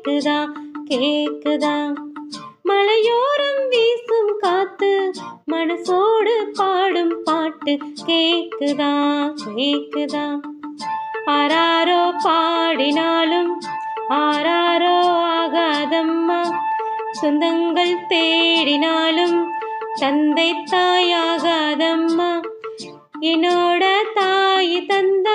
கேக்குதா கேக்குதா மலையோரம் வீசும் காத்து மனசோடு பாடும் பாட்டு கேக்குதா கேக்குதா ஆராரோ பாடினாலும் ஆராரோ ஆகாதம்மா சொந்தங்கள் தேடினாலும் தந்தை தாயாகாதம்மா என்னோட தாய் தந்த